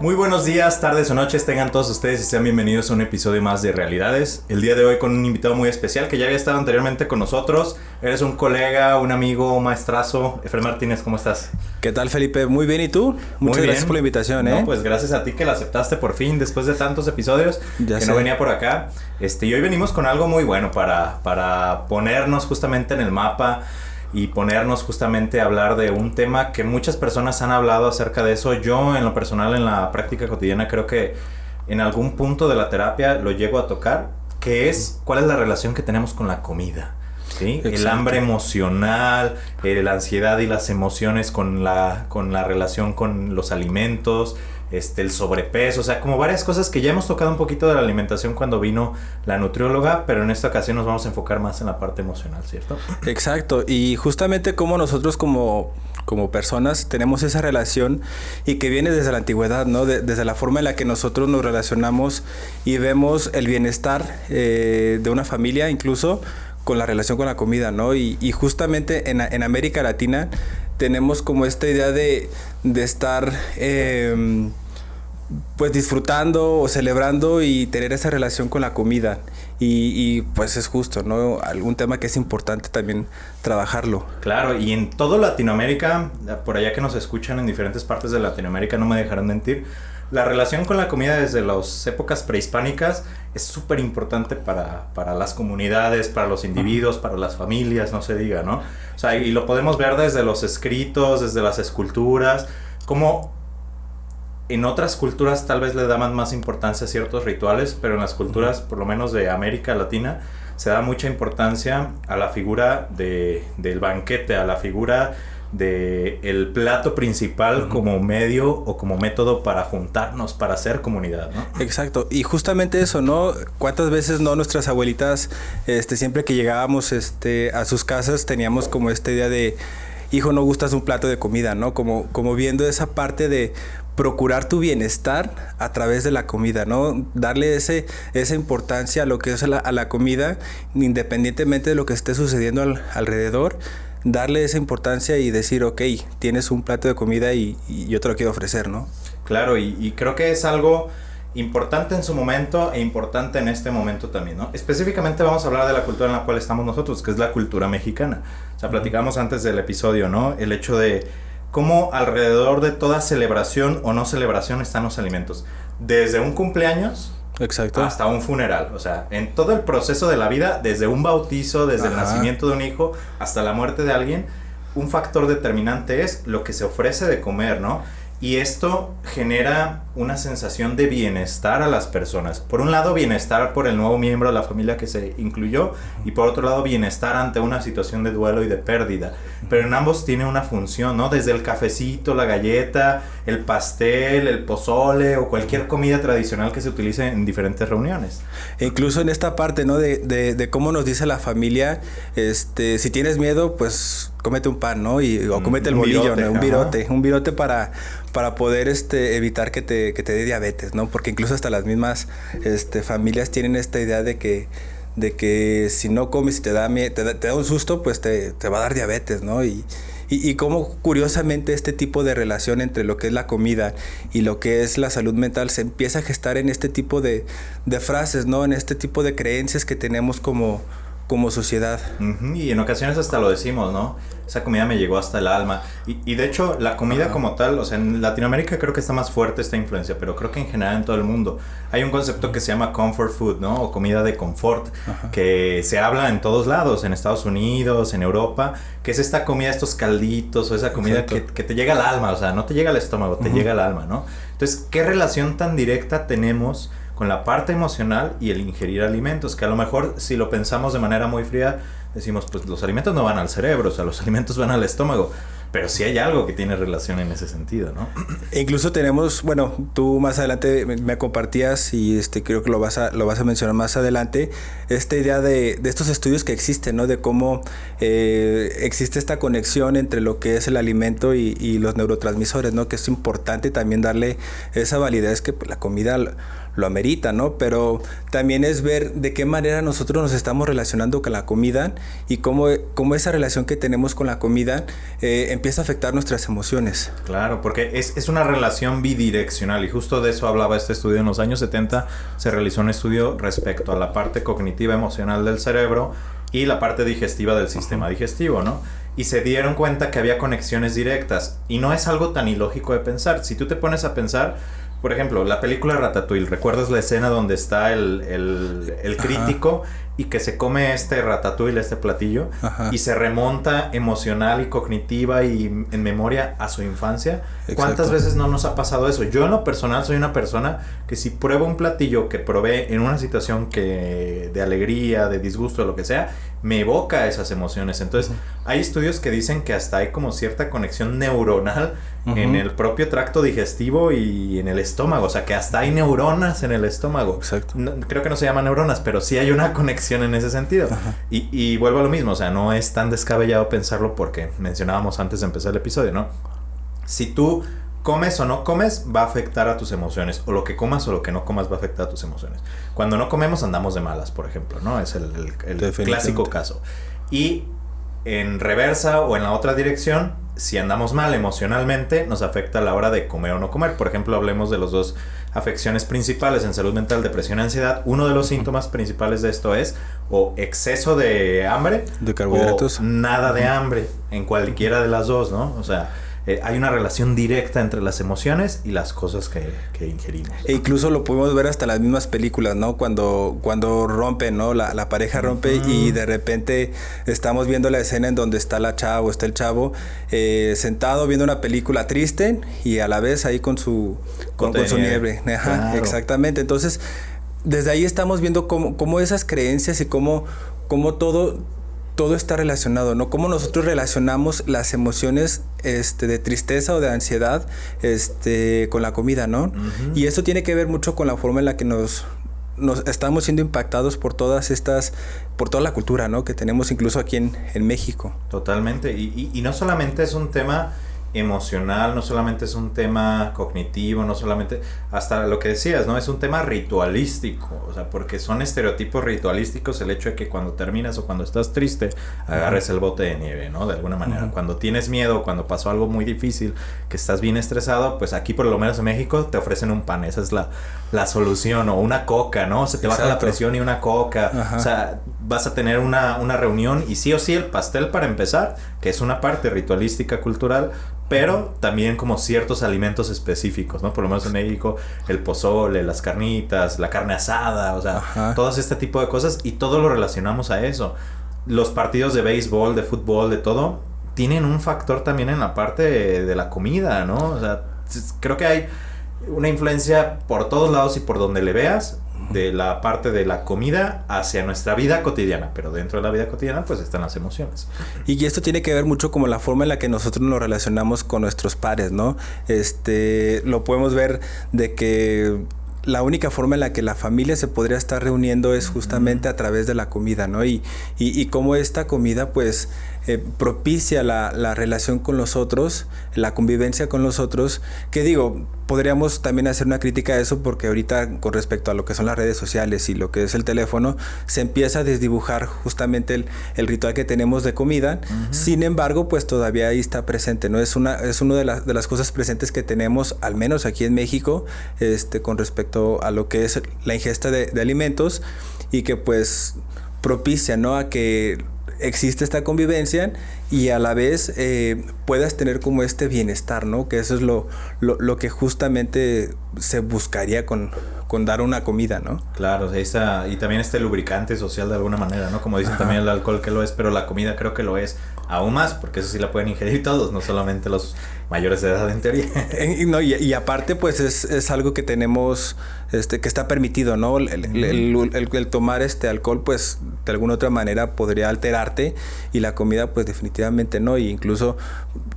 Muy buenos días, tardes o noches tengan todos ustedes y sean bienvenidos a un episodio más de Realidades. El día de hoy con un invitado muy especial que ya había estado anteriormente con nosotros. Eres un colega, un amigo, un maestrazo. Efraín Martínez, ¿cómo estás? ¿Qué tal, Felipe? Muy bien, ¿y tú? Muchas gracias por la invitación, No, pues gracias a ti que la aceptaste por fin después de tantos episodios no venía por acá. Y hoy venimos con algo muy bueno para ponernos justamente en el mapa y ponernos justamente a hablar de un tema que muchas personas han hablado acerca de eso. Yo, en lo personal, en la práctica cotidiana, creo que en algún punto de la terapia lo llego a tocar, que es cuál es la relación que tenemos con la comida. ¿Sí? El hambre emocional, la ansiedad y las emociones con la relación con los alimentos, el sobrepeso, o sea, como varias cosas que ya hemos tocado un poquito de la alimentación cuando vino la nutrióloga, pero en esta ocasión nos vamos a enfocar más en la parte emocional, ¿cierto? Exacto, y justamente como nosotros como personas tenemos esa relación y que viene desde la antigüedad, ¿no? Desde la forma en la que nosotros nos relacionamos y vemos el bienestar de una familia, incluso con la relación con la comida, ¿no? Y justamente en América Latina tenemos como esta idea de estar pues disfrutando o celebrando y tener esa relación con la comida y pues es justo, ¿no? Algún tema que es importante también trabajarlo. Claro, y en todo Latinoamérica, por allá que nos escuchan en diferentes partes de Latinoamérica, no me dejarán mentir, la relación con la comida desde las épocas prehispánicas es súper importante para las comunidades, para los individuos, para las familias, no se diga, ¿no? O sea, y lo podemos ver desde los escritos, desde las esculturas, como en otras culturas tal vez le daban más importancia a ciertos rituales, pero en las culturas, por lo menos de América Latina, se da mucha importancia a la figura del banquete, a la figura del plato principal como medio o como método para juntarnos, para hacer comunidad, ¿no? Exacto, y justamente eso, ¿no? ¿Cuántas veces no nuestras abuelitas, siempre que llegábamos a sus casas, teníamos como esta idea de, hijo, no gustas un plato de comida, ¿no? Como viendo esa parte de procurar tu bienestar a través de la comida, ¿no? Darle esa importancia a lo que es a la comida, independientemente de lo que esté sucediendo alrededor, darle esa importancia y decir, ok, tienes un plato de comida y yo te lo quiero ofrecer, ¿no? Claro, y creo que es algo importante en su momento e importante en este momento también, ¿no? Específicamente vamos a hablar de la cultura en la cual estamos nosotros, que es la cultura mexicana. O sea, platicamos antes del episodio, ¿no? El hecho de cómo alrededor de toda celebración o no celebración están los alimentos. Desde un cumpleaños... Exacto. Hasta un funeral, o sea, en todo el proceso de la vida, desde un bautizo, desde el nacimiento de un hijo hasta la muerte de alguien, un factor determinante es lo que se ofrece de comer, ¿no? Y esto genera una sensación de bienestar a las personas. Por un lado, bienestar por el nuevo miembro de la familia que se incluyó, y por otro lado, bienestar ante una situación de duelo y de pérdida. Pero en ambos tiene una función, ¿no? Desde el cafecito, la galleta, el pastel, el pozole o cualquier comida tradicional que se utilice en diferentes reuniones. E incluso en esta parte, ¿no? De cómo nos dice la familia, si tienes miedo, pues cómete un pan, ¿no? O cómete el bolillo, virote, ¿no? Un virote para poder evitar que te dé diabetes, ¿no? Porque incluso hasta las mismas familias tienen esta idea de que si no comes y te da un susto, pues te va a dar diabetes, ¿no? Y cómo curiosamente este tipo de relación entre lo que es la comida y lo que es la salud mental se empieza a gestar en este tipo de frases, ¿no? En este tipo de creencias que tenemos como sociedad. Y en ocasiones hasta lo decimos, ¿no? Esa comida me llegó hasta el alma. Y de hecho, la comida como tal, o sea, en Latinoamérica creo que está más fuerte esta influencia, pero creo que en general en todo el mundo hay un concepto que se llama comfort food, ¿no? O comida de confort, que se habla en todos lados, en Estados Unidos, en Europa, que es esta comida, estos calditos o esa comida que te llega al alma, o sea, no te llega al estómago, te llega al alma, ¿no? Entonces, ¿qué relación tan directa tenemos con la parte emocional y el ingerir alimentos? Que a lo mejor si lo pensamos de manera muy fría decimos, pues los alimentos no van al cerebro, o sea, los alimentos van al estómago, pero sí hay algo que tiene relación en ese sentido, ¿no? E incluso tenemos, bueno, tú más adelante me compartías y creo que lo vas a mencionar más adelante, esta idea de estos estudios que existen, ¿no? De cómo existe esta conexión entre lo que es el alimento y los neurotransmisores, ¿no? Que es importante también darle esa validez que pues, la comida lo amerita, ¿no? Pero también es ver de qué manera nosotros nos estamos relacionando con la comida y cómo esa relación que tenemos con la comida empieza a afectar nuestras emociones. Claro, porque es una relación bidireccional y justo de eso hablaba este estudio. En los años 70 se realizó un estudio respecto a la parte cognitiva emocional del cerebro y la parte digestiva del sistema digestivo, ¿no? Y se dieron cuenta que había conexiones directas y no es algo tan ilógico de pensar. Si tú te pones a pensar, por ejemplo, la película Ratatouille, ¿recuerdas la escena donde está el crítico y que se come este ratatouille, este platillo, y se remonta emocional y cognitiva y en memoria a su infancia? Exacto. ¿Cuántas veces no nos ha pasado eso? Yo en lo personal soy una persona que si pruebo un platillo que probé en una situación de alegría, de disgusto, lo que sea, me evoca esas emociones. Entonces, hay estudios que dicen que hasta hay como cierta conexión neuronal en el propio tracto digestivo y en el estómago. O sea, que hasta hay neuronas en el estómago. Exacto. No, creo que no se llaman neuronas, pero sí hay una conexión en ese sentido. Y vuelvo a lo mismo. O sea, no es tan descabellado pensarlo porque mencionábamos antes de empezar el episodio, ¿no? Si tú comes o no comes, va a afectar a tus emociones. O lo que comas o lo que no comas va a afectar a tus emociones. Cuando no comemos andamos de malas, por ejemplo, ¿no? Es el clásico caso. Y en reversa o en la otra dirección, si andamos mal emocionalmente, nos afecta a la hora de comer o no comer. Por ejemplo, hablemos de las dos afecciones principales en salud mental, depresión y ansiedad. Uno de los síntomas principales de esto es o exceso de hambre de carbohidratos, o nada de hambre, en cualquiera de las dos, ¿no? O sea, hay una relación directa entre las emociones y las cosas que ingerimos. E incluso lo podemos ver hasta en las mismas películas, ¿no? Cuando rompen, ¿no? La pareja rompe y de repente estamos viendo la escena en donde está la chava o está el chavo sentado viendo una película triste y a la vez ahí con su nieve. Ajá, claro. Exactamente. Entonces, desde ahí estamos viendo cómo esas creencias y cómo todo está relacionado, ¿no? Cómo nosotros relacionamos las emociones de tristeza o de ansiedad con la comida, ¿no? Y esto tiene que ver mucho con la forma en la que nos estamos siendo impactados por toda la cultura, ¿no? Que tenemos incluso aquí en México. Totalmente. Y no solamente es un tema emocional, no solamente es un tema cognitivo, no solamente, hasta lo que decías, ¿no? Es un tema ritualístico, o sea, porque son estereotipos ritualísticos el hecho de que cuando terminas o cuando estás triste, agarres el bote de nieve, ¿no? De alguna manera. Cuando tienes miedo, cuando pasó algo muy difícil, que estás bien estresado, pues aquí por lo menos en México te ofrecen un pan, esa es la solución, o una coca, ¿no? Se te baja la presión y una coca, o sea, vas a tener una reunión y sí o sí el pastel para empezar, que es una parte ritualística cultural, pero también como ciertos alimentos específicos, ¿no? Por lo menos en México, el pozole, las carnitas, la carne asada, o sea, todo este tipo de cosas y todo lo relacionamos a eso. Los partidos de béisbol, de fútbol, de todo, tienen un factor también en la parte de la comida, ¿no? O sea, creo que hay una influencia por todos lados y por donde le veas de la parte de la comida hacia nuestra vida cotidiana, pero dentro de la vida cotidiana pues están las emociones. Y esto tiene que ver mucho como la forma en la que nosotros nos relacionamos con nuestros pares, ¿no? Lo podemos ver de que la única forma en la que la familia se podría estar reuniendo es justamente a través de la comida, ¿no? Y cómo esta comida pues propicia la relación con los otros, la convivencia con los otros, que digo, podríamos también hacer una crítica a eso porque ahorita con respecto a lo que son las redes sociales y lo que es el teléfono, se empieza a desdibujar justamente el ritual que tenemos de comida. Sin embargo, pues todavía ahí está presente, ¿no? Es una de las cosas presentes que tenemos, al menos aquí en México, con respecto a lo que es la ingesta de alimentos y que pues propicia, ¿no? A que existe esta convivencia y a la vez puedas tener como este bienestar, ¿no? Que eso es lo que justamente se buscaría con dar una comida, ¿no? Claro, y también este lubricante social de alguna manera, ¿no? Como dicen también el alcohol que lo es, pero la comida creo que lo es aún más, porque eso sí la pueden ingerir todos, no solamente los mayores de edad en teoría. No, y aparte pues es algo que tenemos, que está permitido, ¿no? El tomar alcohol pues de alguna otra manera podría alterarte y la comida pues definitivamente no, y incluso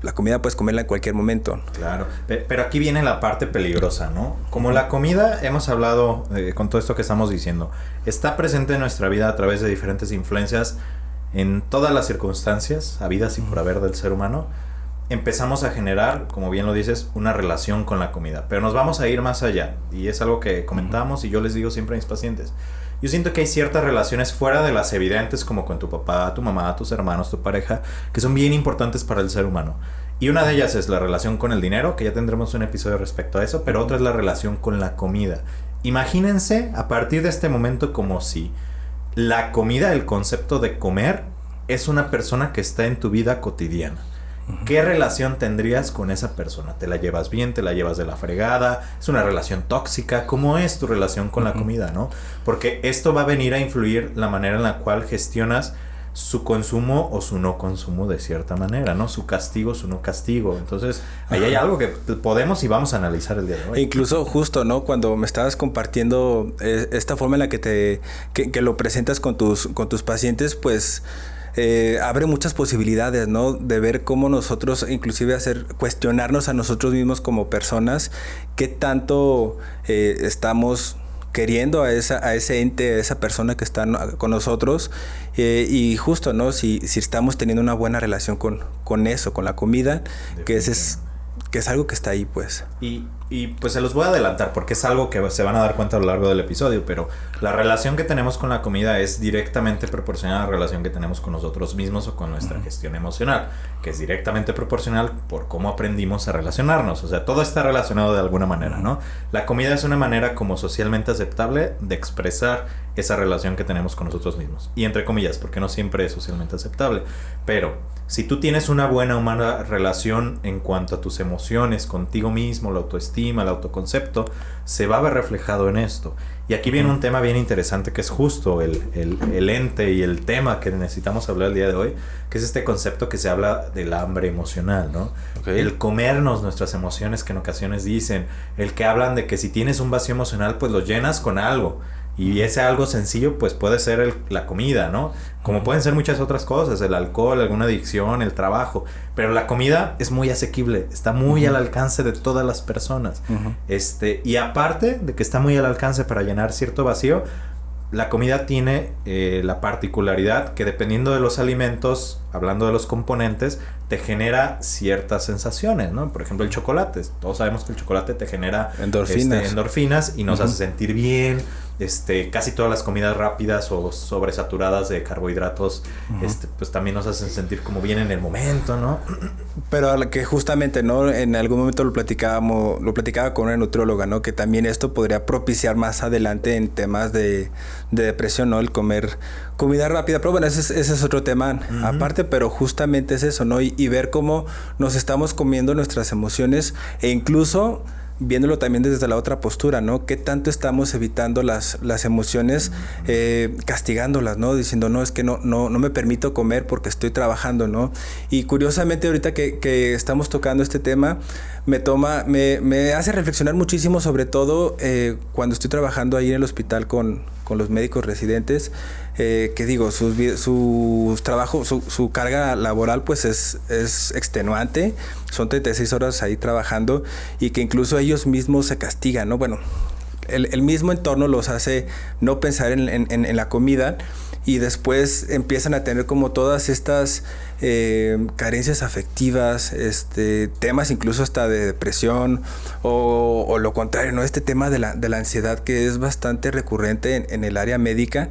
la comida puedes comerla en cualquier momento. Claro, pero aquí viene la parte peligrosa, ¿no? Como la comida, hemos hablado con todo esto que estamos diciendo, está presente en nuestra vida a través de diferentes influencias en todas las circunstancias habidas y por haber del ser humano, empezamos a generar, como bien lo dices, una relación con la comida. Pero nos vamos a ir más allá. Y es algo que comentamos y yo les digo siempre a mis pacientes. Yo siento que hay ciertas relaciones fuera de las evidentes, como con tu papá, tu mamá, tus hermanos, tu pareja, que son bien importantes para el ser humano. Y una de ellas es la relación con el dinero, que ya tendremos un episodio respecto a eso, pero otra es la relación con la comida. Imagínense a partir de este momento como si la comida, el concepto de comer, es una persona que está en tu vida cotidiana. ¿Qué relación tendrías con esa persona? ¿Te la llevas bien? ¿Te la llevas de la fregada? ¿Es una relación tóxica? ¿Cómo es tu relación con la comida, no? Porque esto va a venir a influir la manera en la cual gestionas su consumo o su no consumo de cierta manera, ¿no? Su castigo, su no castigo. Entonces, ahí hay algo que podemos y vamos a analizar el día de hoy. Incluso justo, ¿no? Cuando me estabas compartiendo esta forma en la que lo presentas con tus pacientes, pues abre muchas posibilidades, ¿no? De ver cómo nosotros, inclusive cuestionarnos a nosotros mismos como personas, qué tanto estamos queriendo a ese ente, a esa persona que está con nosotros, y justo, ¿no? Si estamos teniendo una buena relación con eso, con la comida, que es algo que está ahí, pues. Y pues se los voy a adelantar porque es algo que se van a dar cuenta a lo largo del episodio, pero la relación que tenemos con la comida es directamente proporcional a la relación que tenemos con nosotros mismos o con nuestra gestión emocional, que es directamente proporcional por cómo aprendimos a relacionarnos. O sea, todo está relacionado de alguna manera, ¿no? La comida es una manera como socialmente aceptable de expresar esa relación que tenemos con nosotros mismos. Y entre comillas, porque no siempre es socialmente aceptable. Pero si tú tienes una buena humana relación en cuanto a tus emociones contigo mismo, la autoestima, el autoconcepto, se va a ver reflejado en esto. Y aquí viene un tema bien interesante que es justo el ente y el tema que necesitamos hablar el día de hoy, que es este concepto que se habla del hambre emocional, ¿no? Okay. El comernos nuestras emociones, que en ocasiones dicen, el que hablan de que si tienes un vacío emocional, pues lo llenas con algo. Y ese algo sencillo, pues puede ser la comida, ¿no? Como pueden ser muchas otras cosas, el alcohol, alguna adicción, el trabajo. Pero la comida es muy asequible, está muy al alcance de todas las personas. Y aparte de que está muy al alcance para llenar cierto vacío, la comida tiene la particularidad que dependiendo de los alimentos, hablando de los componentes, te genera ciertas sensaciones, ¿no? Por ejemplo, el chocolate. Todos sabemos que el chocolate te genera endorfinas y nos hace sentir bien. Casi todas las comidas rápidas o sobresaturadas de carbohidratos, pues también nos hacen sentir como bien en el momento, ¿no? Pero que justamente, ¿no? En algún momento lo platicaba con una nutrióloga, ¿no? Que también esto podría propiciar más adelante en temas de depresión, ¿no? El comer comida rápida. Pero bueno, ese es otro tema aparte, pero justamente es eso, ¿no? Y ver cómo nos estamos comiendo nuestras emociones e incluso viéndolo también desde la otra postura, ¿no? ¿Qué tanto estamos evitando las emociones, castigándolas, ¿no? Diciendo, no, es que no me permito comer porque estoy trabajando, ¿no? Y curiosamente ahorita que estamos tocando este tema, me hace reflexionar muchísimo, sobre todo cuando estoy trabajando ahí en el hospital con los médicos residentes, que digo, su trabajo, su carga laboral pues es extenuante, son 36 horas ahí trabajando y que incluso ellos mismos se castigan, ¿no? Bueno, el mismo entorno los hace no pensar en la comida y después empiezan a tener como todas estas carencias afectivas, temas incluso hasta de depresión o lo contrario, ¿no? Este tema de la ansiedad que es bastante recurrente en el área médica,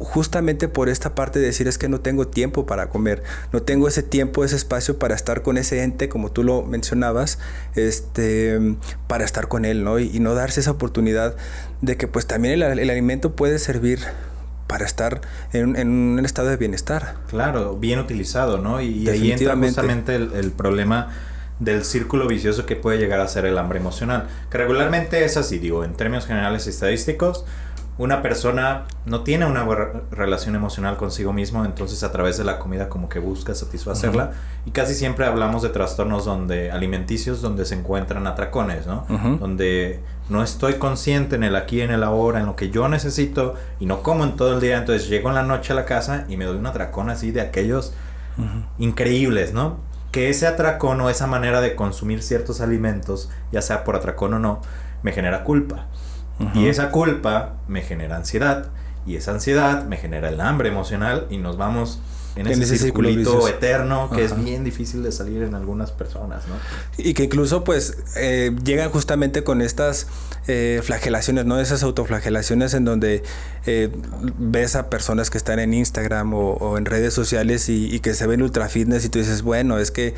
justamente por esta parte de decir es que no tengo tiempo para comer, no tengo ese tiempo, ese espacio para estar con ese ente, como tú lo mencionabas, para estar con él, ¿no? Y no darse esa oportunidad de que pues también el alimento puede servir para estar en un estado de bienestar. Claro, bien utilizado, ¿no? Y ahí entra justamente el problema del círculo vicioso que puede llegar a ser el hambre emocional, que regularmente es así, digo, en términos generales estadísticos, una persona no tiene una buena relación emocional consigo mismo, entonces a través de la comida como que busca satisfacerla, y casi siempre hablamos de trastornos alimenticios donde se encuentran atracones, ¿no? Donde no estoy consciente en el aquí, en el ahora, en lo que yo necesito y no como en todo el día, entonces llego en la noche a la casa y me doy un atracón así de aquellos increíbles, ¿no? Que ese atracón o esa manera de consumir ciertos alimentos, ya sea por atracón o no, me genera culpa. Y esa culpa me genera ansiedad. Y esa ansiedad me genera el hambre emocional. Y nos vamos en ese circulito eterno que es bien difícil de salir en algunas personas, ¿no? Y que incluso pues llegan justamente con estas flagelaciones, ¿no? Esas autoflagelaciones en donde ves a personas que están en Instagram o en redes sociales y que se ven ultra fitness y tú dices, bueno, es que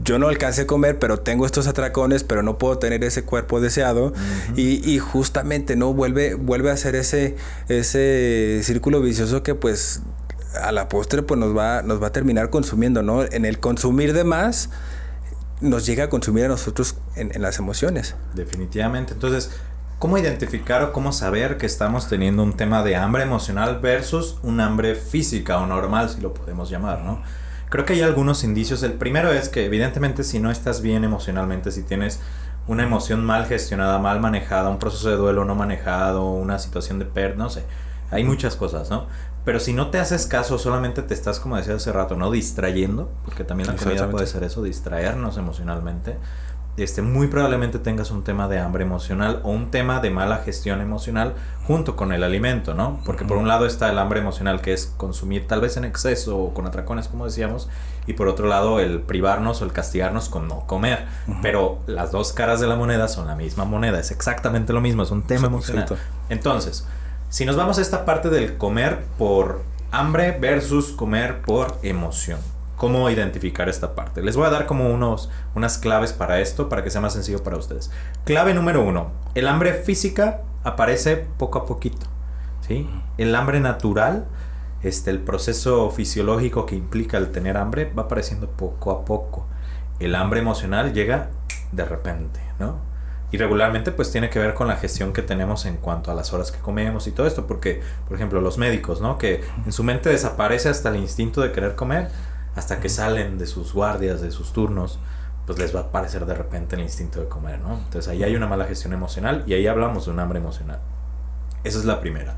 yo no alcancé a comer, pero tengo estos atracones, pero no puedo tener ese cuerpo deseado. Y justamente, ¿no? Vuelve a ser ese círculo vicioso que pues a la postre pues nos va a terminar consumiendo, ¿no? En el consumir de más nos llega a consumir a nosotros en las emociones. Definitivamente. Entonces, ¿cómo identificar o cómo saber que estamos teniendo un tema de hambre emocional versus un hambre física o normal, si lo podemos llamar, ¿no? Creo que hay algunos indicios. El primero es que evidentemente si no estás bien emocionalmente, si tienes una emoción mal gestionada, mal manejada, un proceso de duelo no manejado, una situación de pérdida, no sé, hay muchas cosas, ¿no? Pero si no te haces caso, solamente te estás, como decía hace rato, ¿no? Distrayendo, porque también la comida puede ser eso, distraernos emocionalmente. Muy probablemente tengas un tema de hambre emocional o un tema de mala gestión emocional junto con el alimento, ¿no? Porque por un lado está el hambre emocional, que es consumir tal vez en exceso o con atracones, como decíamos, y por otro lado el privarnos o el castigarnos con no comer. Pero las dos caras de la moneda son la misma moneda, es exactamente lo mismo, es un tema emocional. Entonces, si nos vamos a esta parte del comer por hambre versus comer por emoción, ¿cómo identificar esta parte? Les voy a dar como unas claves para esto, para que sea más sencillo para ustedes. Clave número 1. El hambre física aparece poco a poquito, ¿sí? El hambre natural, el proceso fisiológico que implica el tener hambre, va apareciendo poco a poco. El hambre emocional llega de repente, ¿no? Y regularmente pues tiene que ver con la gestión que tenemos en cuanto a las horas que comemos y todo esto. Porque, por ejemplo, los médicos, ¿no? Que en su mente desaparece hasta el instinto de querer comer, hasta que salen de sus guardias, de sus turnos, pues les va a aparecer de repente el instinto de comer, ¿no? Entonces ahí hay una mala gestión emocional y ahí hablamos de un hambre emocional. Esa es la primera.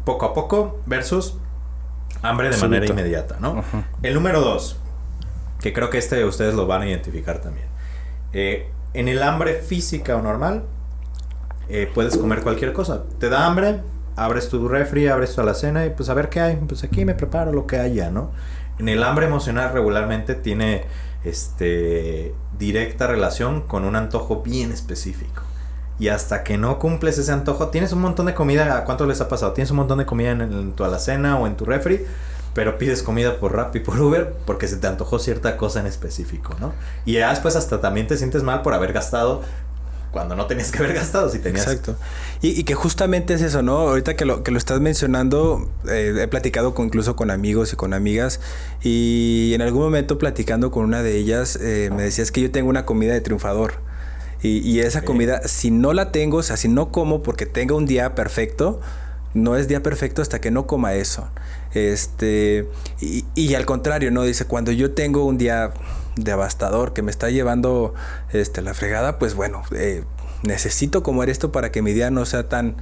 Poco a poco versus hambre de manera inmediata, ¿no? El número 2, que creo que ustedes lo van a identificar también. En el hambre física o normal, puedes comer cualquier cosa. Te da hambre, abres tu refri, abres tu alacena y pues a ver qué hay. Pues aquí me preparo lo que haya, ¿no? En el hambre emocional regularmente tiene directa relación con un antojo bien específico. Y hasta que no cumples ese antojo, tienes un montón de comida. ¿A cuánto les ha pasado? Tienes un montón de comida en tu alacena o en tu refri, pero pides comida por Rappi, por Uber, porque se te antojó cierta cosa en específico, ¿no? Y ya después hasta también te sientes mal por haber gastado cuando no tenías que haber gastado, si tenías. Exacto. Y que justamente es eso, ¿no? Ahorita que lo estás mencionando, he platicado incluso con amigos y con amigas, y en algún momento platicando con una de ellas, me decías que yo tengo una comida de triunfador. Y esa comida, si no la tengo, o sea, si no como porque tenga un día perfecto, no es día perfecto hasta que no coma eso. Y al contrario, ¿no? Dice, cuando yo tengo un día devastador que me está llevando la fregada, pues bueno, necesito comer esto para que mi día no sea tan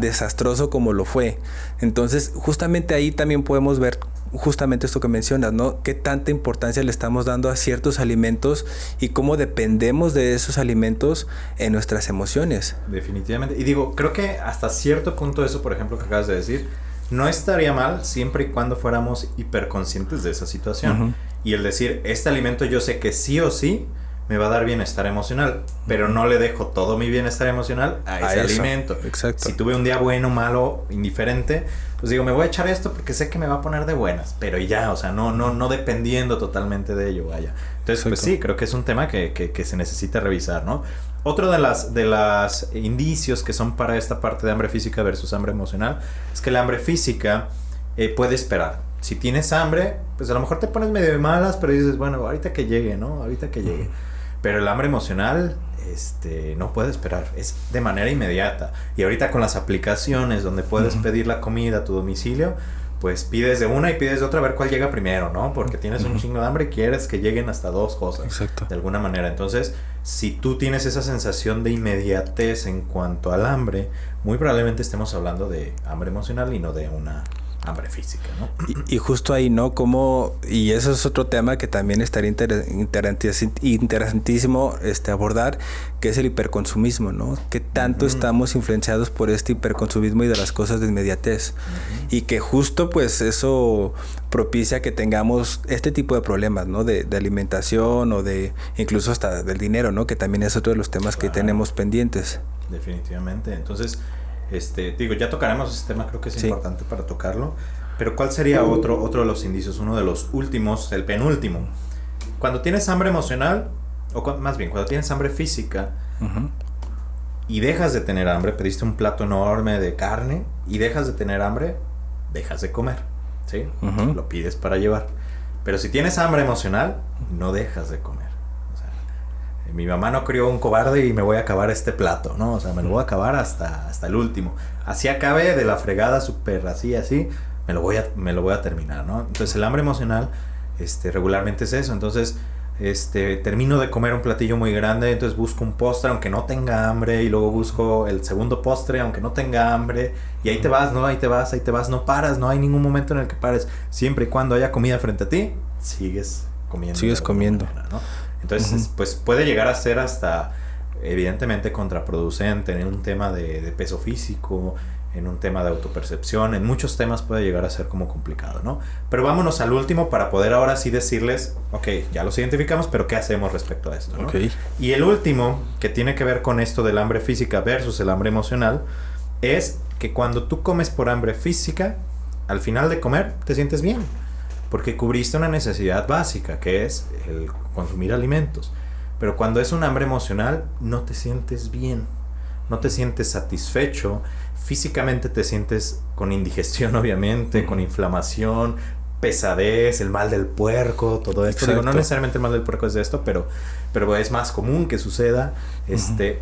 desastroso como lo fue. Entonces, justamente ahí también podemos ver justamente esto que mencionas, ¿no? Qué tanta importancia le estamos dando a ciertos alimentos y cómo dependemos de esos alimentos en nuestras emociones. Definitivamente. Y digo, creo que hasta cierto punto eso, por ejemplo, que acabas de decir, no estaría mal siempre y cuando fuéramos hiperconscientes de esa situación. Y el decir, este alimento yo sé que sí o sí me va a dar bienestar emocional, pero no le dejo todo mi bienestar emocional a ese alimento. Exacto. Si tuve un día bueno, malo, indiferente, pues digo, me voy a echar esto porque sé que me va a poner de buenas, pero ya, o sea, no dependiendo totalmente de ello, vaya. Entonces, pues sí, creo que es un tema que se necesita revisar, ¿no? Otro de las indicios que son para esta parte de hambre física versus hambre emocional es que el hambre física puede esperar. Si tienes hambre, pues a lo mejor te pones medio de malas, pero dices, bueno, ahorita que llegue, ¿no? Ahorita que llegue. Pero el hambre emocional, no puede esperar, es de manera inmediata. Y ahorita con las aplicaciones donde puedes pedir la comida a tu domicilio, pues pides de una y pides de otra a ver cuál llega primero, ¿no? Porque tienes un chingo de hambre y quieres que lleguen hasta dos cosas. Exacto. De alguna manera. Entonces, si tú tienes esa sensación de inmediatez en cuanto al hambre, muy probablemente estemos hablando de hambre emocional y no de una hambre física, ¿no? Y justo ahí, ¿no? Y eso es otro tema que también estaría interesantísimo abordar, que es el hiperconsumismo, ¿no? ¿Qué tanto estamos influenciados por este hiperconsumismo y de las cosas de inmediatez? Y que justo, pues, eso propicia que tengamos este tipo de problemas, ¿no? De alimentación o de incluso hasta del dinero, ¿no? Que también es otro de los temas que tenemos pendientes. Definitivamente. Entonces, digo, ya tocaremos ese tema, creo que es importante para tocarlo. Pero ¿cuál sería otro de los indicios? Uno de los últimos, el penúltimo. Cuando tienes hambre emocional, más bien, cuando tienes hambre física, y dejas de tener hambre, pediste un plato enorme de carne y dejas de tener hambre, dejas de comer, ¿sí? Lo pides para llevar. Pero si tienes hambre emocional, no dejas de comer. O sea, mi mamá no crió un cobarde y me voy a acabar este plato, ¿no? O sea, me lo voy a acabar hasta el último. Así acabe de la fregada, súper así, me lo voy a terminar, ¿no? Entonces el hambre emocional, regularmente es eso. Entonces, termino de comer un platillo muy grande, entonces busco un postre aunque no tenga hambre, y luego busco el segundo postre aunque no tenga hambre, y ahí te vas, ¿no? Ahí te vas, no paras, no hay ningún momento en el que pares. Siempre y cuando haya comida frente a ti, sigues comiendo. Manera, ¿no? Entonces, pues puede llegar a ser hasta evidentemente contraproducente en un tema de peso físico, en un tema de autopercepción, en muchos temas puede llegar a ser como complicado, ¿no? Pero vámonos al último para poder ahora sí decirles, ok, ya los identificamos, pero ¿qué hacemos respecto a esto, ¿no? Okay. Y el último, que tiene que ver con esto del hambre física versus el hambre emocional, es que cuando tú comes por hambre física, al final de comer te sientes bien, porque cubriste una necesidad básica, que es el consumir alimentos. Pero cuando es un hambre emocional, no te sientes bien, no te sientes satisfecho. Físicamente te sientes con indigestión, obviamente, con inflamación, pesadez, el mal del puerco, todo esto. Digo, no necesariamente el mal del puerco es de esto, pero es más común que suceda.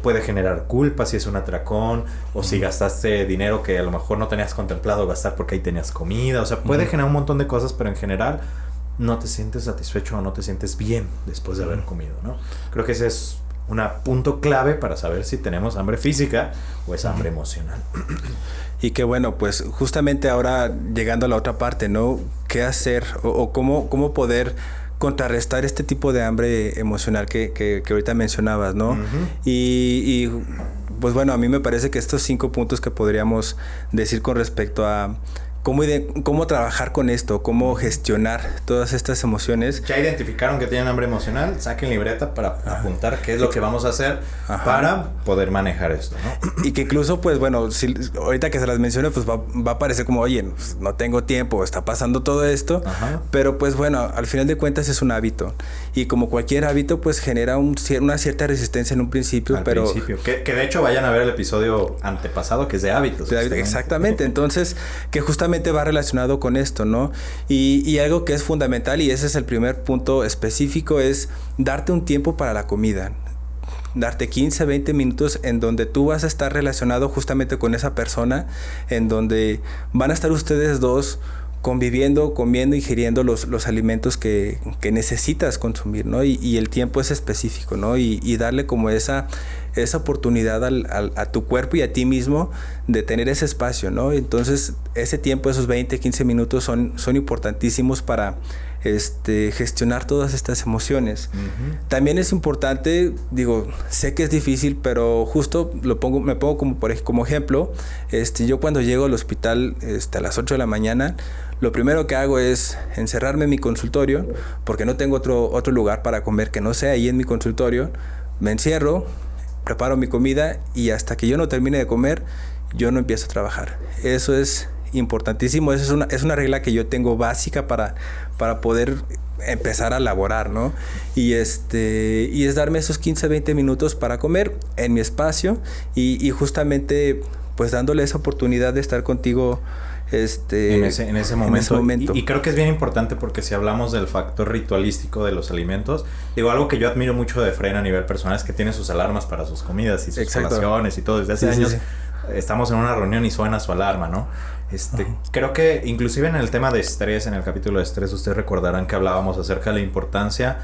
Puede generar culpa si es un atracón, o si gastaste dinero que a lo mejor no tenías contemplado gastar porque ahí tenías comida. O sea, puede generar un montón de cosas, pero en general no te sientes satisfecho o no te sientes bien después de haber comido, ¿no? Creo que ese es un punto clave para saber si tenemos hambre física o es hambre emocional. Y que bueno, pues justamente ahora llegando a la otra parte, ¿no? ¿Qué hacer o cómo poder contrarrestar este tipo de hambre emocional que ahorita mencionabas, ¿no? Y pues bueno, a mí me parece que estos 5 puntos que podríamos decir con respecto a cómo trabajar con esto, cómo gestionar todas estas emociones. Ya identificaron que tienen hambre emocional, saquen libreta para apuntar qué es lo que vamos a hacer para poder manejar esto, ¿no? Y que incluso, pues bueno, si ahorita que se las mencione, pues va a parecer como, oye, pues, no tengo tiempo, está pasando todo esto, pero pues bueno, al final de cuentas es un hábito. Y como cualquier hábito, pues genera una cierta resistencia en un principio, Que de hecho vayan a ver el episodio antepasado, que es de hábitos. Exactamente, entonces, que justamente va relacionado con esto, ¿no? Y algo que es fundamental, y ese es el primer punto específico, es darte un tiempo para la comida. Darte 15, 20 minutos en donde tú vas a estar relacionado justamente con esa persona, en donde van a estar ustedes dos conviviendo, comiendo, ingiriendo los alimentos que necesitas consumir, ¿no? Y el tiempo es específico, ¿no? Y darle como esa oportunidad a tu cuerpo y a ti mismo de tener ese espacio, ¿no? Entonces, ese tiempo, esos 20, 15 minutos son importantísimos para gestionar todas estas emociones. También es importante, digo, sé que es difícil, pero justo me pongo como ejemplo. Yo cuando llego al hospital a las 8 de la mañana, lo primero que hago es encerrarme en mi consultorio, porque no tengo otro lugar para comer que no sea ahí en mi consultorio. Me encierro, preparo mi comida y hasta que yo no termine de comer, yo no empiezo a trabajar. Eso es importantísimo, es una regla que yo tengo básica para poder empezar a elaborar, ¿no? Y es darme esos 15, 20 minutos para comer en mi espacio y justamente pues dándole esa oportunidad de estar contigo en ese momento. Y creo que es bien importante porque si hablamos del factor ritualístico de los alimentos, digo, algo que yo admiro mucho de Fren a nivel personal es que tiene sus alarmas para sus comidas y sus colaciones y todo. Desde hace años estamos en una reunión y suena su alarma, ¿no? Creo que inclusive en el tema de estrés, en el capítulo de estrés, ustedes recordarán que hablábamos acerca de la importancia,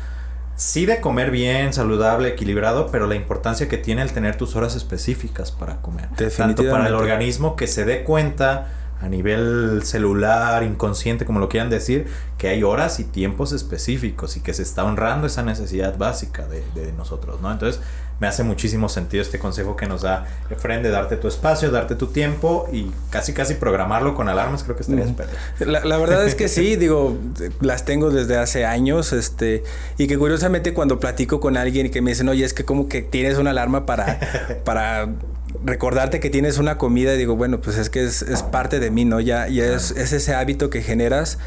sí, de comer bien, saludable, equilibrado, pero la importancia que tiene el tener tus horas específicas para comer. Tanto para el organismo que se dé cuenta a nivel celular, inconsciente, como lo quieran decir, que hay horas y tiempos específicos y que se está honrando esa necesidad básica de nosotros, ¿no? Entonces, me hace muchísimo sentido este consejo que nos da Efraín de darte tu espacio, darte tu tiempo y casi programarlo con alarmas. Creo que estaría espero. La verdad es que sí, digo, las tengo desde hace años, y que curiosamente cuando platico con alguien y que me dicen, oye, es que como que tienes una alarma para recordarte que tienes una comida, y digo, bueno, pues es que es parte de mí, ¿no? Ya es ese hábito que generas,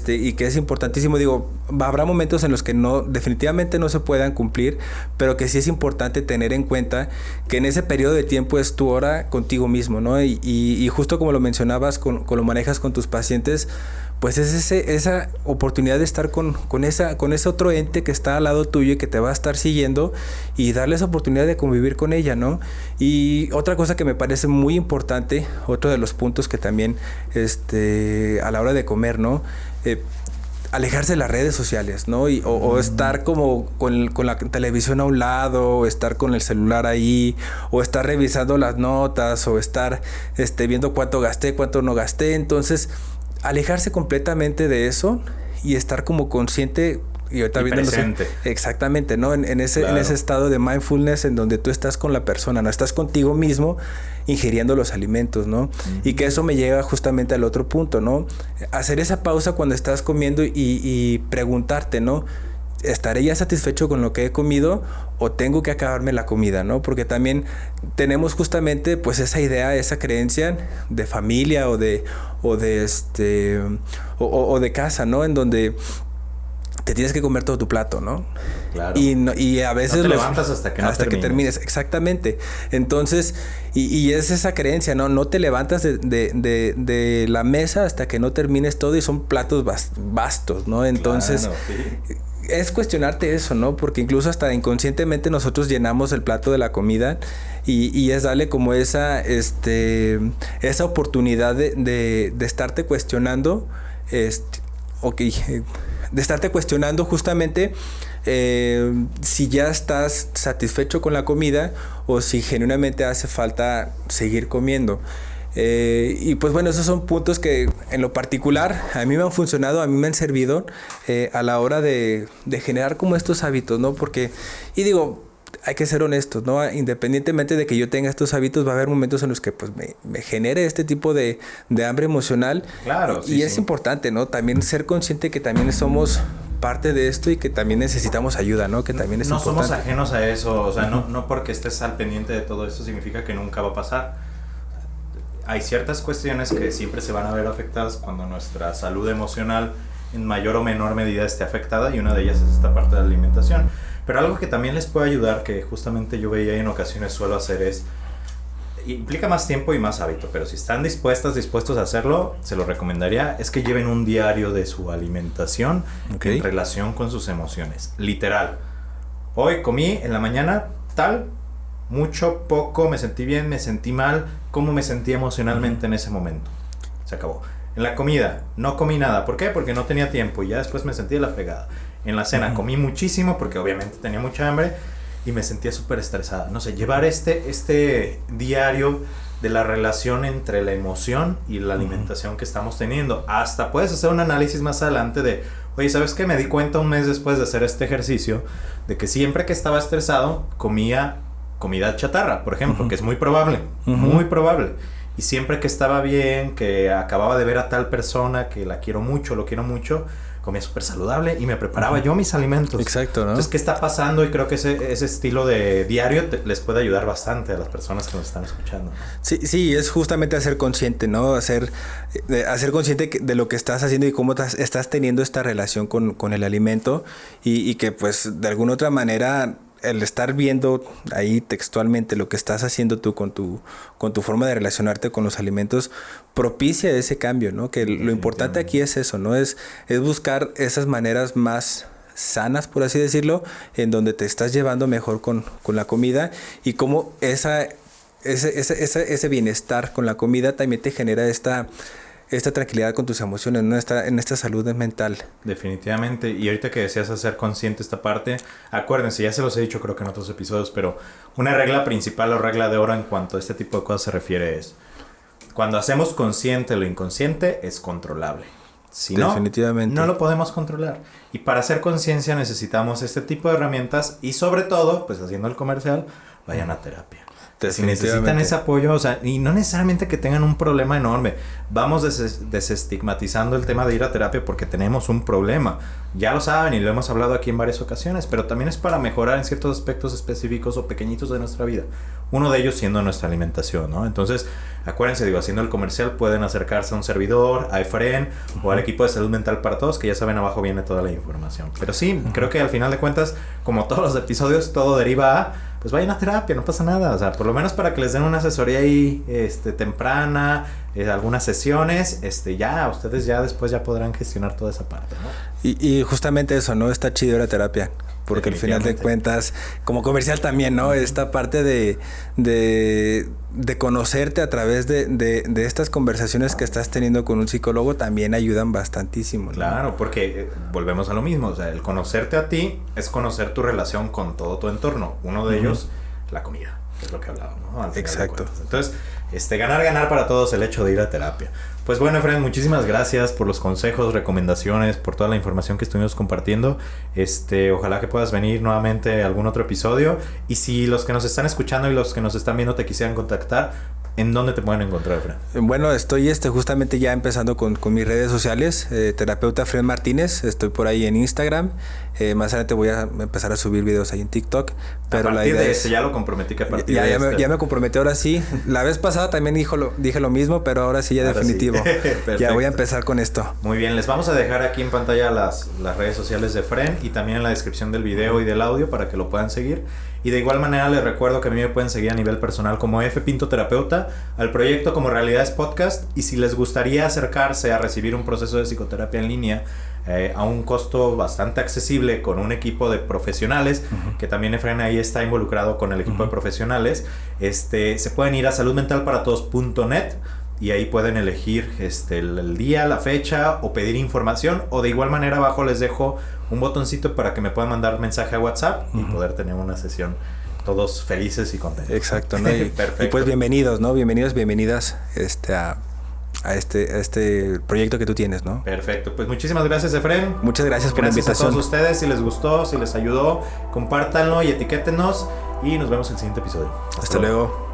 y que es importantísimo. Digo, habrá momentos en los que definitivamente no se puedan cumplir, pero que sí es importante tener en cuenta que en ese periodo de tiempo es tu hora contigo mismo, ¿no? Y justo como lo mencionabas, lo manejas con tus pacientes, pues es esa oportunidad de estar con ese otro ente que está al lado tuyo y que te va a estar siguiendo, y darle esa oportunidad de convivir con ella, ¿no? Y otra cosa que me parece muy importante, otro de los puntos que también a la hora de comer, ¿no? Alejarse de las redes sociales, ¿no? O estar como con la televisión a un lado, o estar con el celular ahí, o estar revisando las notas, o estar viendo cuánto gasté, cuánto no gasté. Entonces, alejarse completamente de eso y estar como consciente y ahorita presente. Exactamente, ¿no? En ese estado de mindfulness en donde tú estás con la persona, no estás contigo mismo ingiriendo los alimentos, ¿no? Y que eso me lleva justamente al otro punto, ¿no? Hacer esa pausa cuando estás comiendo y preguntarte, ¿no? ¿Estaré ya satisfecho con lo que he comido o tengo que acabarme la comida, ¿no? Porque también tenemos justamente pues esa idea, esa creencia de familia o de casa, ¿no? En donde te tienes que comer todo tu plato, ¿no? Claro. Y a veces no te levantas hasta que termines. Exactamente. Entonces, y es esa creencia, ¿no? No te levantas de la mesa hasta que no termines todo, y son platos vastos, ¿no? Entonces, sí. Es cuestionarte eso, ¿no? Porque incluso hasta inconscientemente nosotros llenamos el plato de la comida, y es darle como esa oportunidad de estarte cuestionando, de estarte cuestionando justamente si ya estás satisfecho con la comida o si genuinamente hace falta seguir comiendo. Y pues bueno, esos son puntos que en lo particular a mí me han funcionado, a mí me han servido a la hora de generar como estos hábitos, ¿no? Porque, y digo, hay que ser honestos, ¿no? Independientemente de que yo tenga estos hábitos, va a haber momentos en los que pues me genere este tipo de hambre emocional. Claro. Y es importante, ¿no? También ser consciente que también somos parte de esto y que también necesitamos ayuda, ¿no? Que también es importante. No somos ajenos a eso, o sea, no porque estés al pendiente de todo esto significa que nunca va a pasar. Hay ciertas cuestiones que siempre se van a ver afectadas cuando nuestra salud emocional en mayor o menor medida esté afectada, y una de ellas es esta parte de la alimentación. Pero algo que también les puede ayudar, que justamente yo veía y en ocasiones suelo hacer, implica más tiempo y más hábito, pero si están dispuestos a hacerlo, se lo recomendaría, es que lleven un diario de su alimentación en relación con sus emociones. Literal. Hoy comí en la mañana tal, mucho, poco, me sentí bien, me sentí mal, cómo me sentí emocionalmente en ese momento. Se acabó. En la comida, no comí nada. ¿Por qué? Porque no tenía tiempo y ya después me sentí de la fregada. En la cena comí muchísimo porque obviamente tenía mucha hambre y me sentía súper estresada. No sé, llevar este diario de la relación entre la emoción y la alimentación que estamos teniendo. Hasta puedes hacer un análisis más adelante de, oye, ¿sabes qué? Me di cuenta un mes después de hacer este ejercicio de que siempre que estaba estresado comía comida chatarra, por ejemplo, que es muy probable, muy probable. Y siempre que estaba bien, que acababa de ver a tal persona que la quiero mucho, lo quiero mucho, comía súper saludable y me preparaba yo mis alimentos. Exacto, ¿no? Entonces, ¿qué está pasando? Y creo que ese estilo de diario les puede ayudar bastante a las personas que nos están escuchando. Sí, es justamente hacer consciente, ¿no? Hacer consciente de lo que estás haciendo y cómo estás teniendo esta relación con el alimento, y que pues de alguna otra manera el estar viendo ahí textualmente lo que estás haciendo tú con tu forma de relacionarte con los alimentos propicia ese cambio, ¿no? Que lo importante aquí es eso, ¿no? Es buscar esas maneras más sanas, por así decirlo, en donde te estás llevando mejor con la comida, y cómo ese bienestar con la comida también te genera esta tranquilidad con tus emociones, ¿no? En esta salud mental. Definitivamente. Y ahorita que deseas hacer consciente esta parte, acuérdense, ya se los he dicho creo que en otros episodios, pero una regla principal o regla de oro en cuanto a este tipo de cosas se refiere es: cuando hacemos consciente lo inconsciente, es controlable. Si no, definitivamente no lo podemos controlar. Y para hacer conciencia necesitamos este tipo de herramientas y sobre todo, pues haciendo el comercial, vayan a terapia. Si necesitan ese apoyo, o sea, y no necesariamente que tengan un problema enorme. Vamos desestigmatizando el tema de ir a terapia porque tenemos un problema. Ya lo saben y lo hemos hablado aquí en varias ocasiones, pero también es para mejorar en ciertos aspectos específicos o pequeñitos de nuestra vida. Uno de ellos siendo nuestra alimentación, ¿no? Entonces, acuérdense, digo, haciendo el comercial pueden acercarse a un servidor, a Efren o al equipo de salud mental para todos, que ya saben, abajo viene toda la información. Pero sí, creo que al final de cuentas, como todos los episodios, todo deriva a, pues vayan a terapia, no pasa nada. O sea, por lo menos para que les den una asesoría ahí temprana, algunas sesiones, ya ustedes ya después ya podrán gestionar toda esa parte, ¿no? Y justamente eso, ¿no? Está chido la terapia. Porque al final de cuentas, como comercial también, ¿no? Esta parte de conocerte a través de estas conversaciones que estás teniendo con un psicólogo también ayudan bastantísimo, ¿no? Claro, porque volvemos a lo mismo. O sea, el conocerte a ti es conocer tu relación con todo tu entorno. Uno de ellos, la comida, que es lo que hablábamos, ¿no? Exacto. Entonces, ganar para todos el hecho de ir a terapia. Pues bueno, Efren, muchísimas gracias por los consejos, recomendaciones, por toda la información que estuvimos compartiendo. Ojalá que puedas venir nuevamente a algún otro episodio. Y si los que nos están escuchando y los que nos están viendo te quisieran contactar, ¿en dónde te pueden encontrar, Efren? Bueno, estoy justamente ya empezando con mis redes sociales, terapeuta Fred Martínez, estoy por ahí en Instagram. Más adelante voy a empezar a subir videos ahí en TikTok. Pero a partir de ese, ya lo comprometí que a partir de este. Ya me comprometí, ahora sí. La vez pasada también dije lo mismo, pero ahora sí ya ahora definitivo. Sí. Ya voy a empezar con esto. Muy bien, les vamos a dejar aquí en pantalla las redes sociales de Fren y también en la descripción del video y del audio para que lo puedan seguir. Y de igual manera les recuerdo que a mí me pueden seguir a nivel personal como F. Pinto Terapeuta, al proyecto como Realidades Podcast, y si les gustaría acercarse a recibir un proceso de psicoterapia en línea a un costo bastante accesible con un equipo de profesionales, que también Efren ahí está involucrado con el equipo de profesionales, se pueden ir a saludmentalparatodos.net y ahí pueden elegir el día, la fecha o pedir información, o de igual manera abajo les dejo un botoncito para que me puedan mandar mensaje a WhatsApp y poder tener una sesión todos felices y contentos. Exacto, ¿no? Y pues bienvenidos, ¿no? Bienvenidas a este proyecto que tú tienes, ¿no? Perfecto, pues muchísimas gracias, Efren. Muchas gracias por la invitación. A todos ustedes, si les gustó, si les ayudó, compártanlo y etiquétenos y nos vemos en el siguiente episodio. Hasta luego.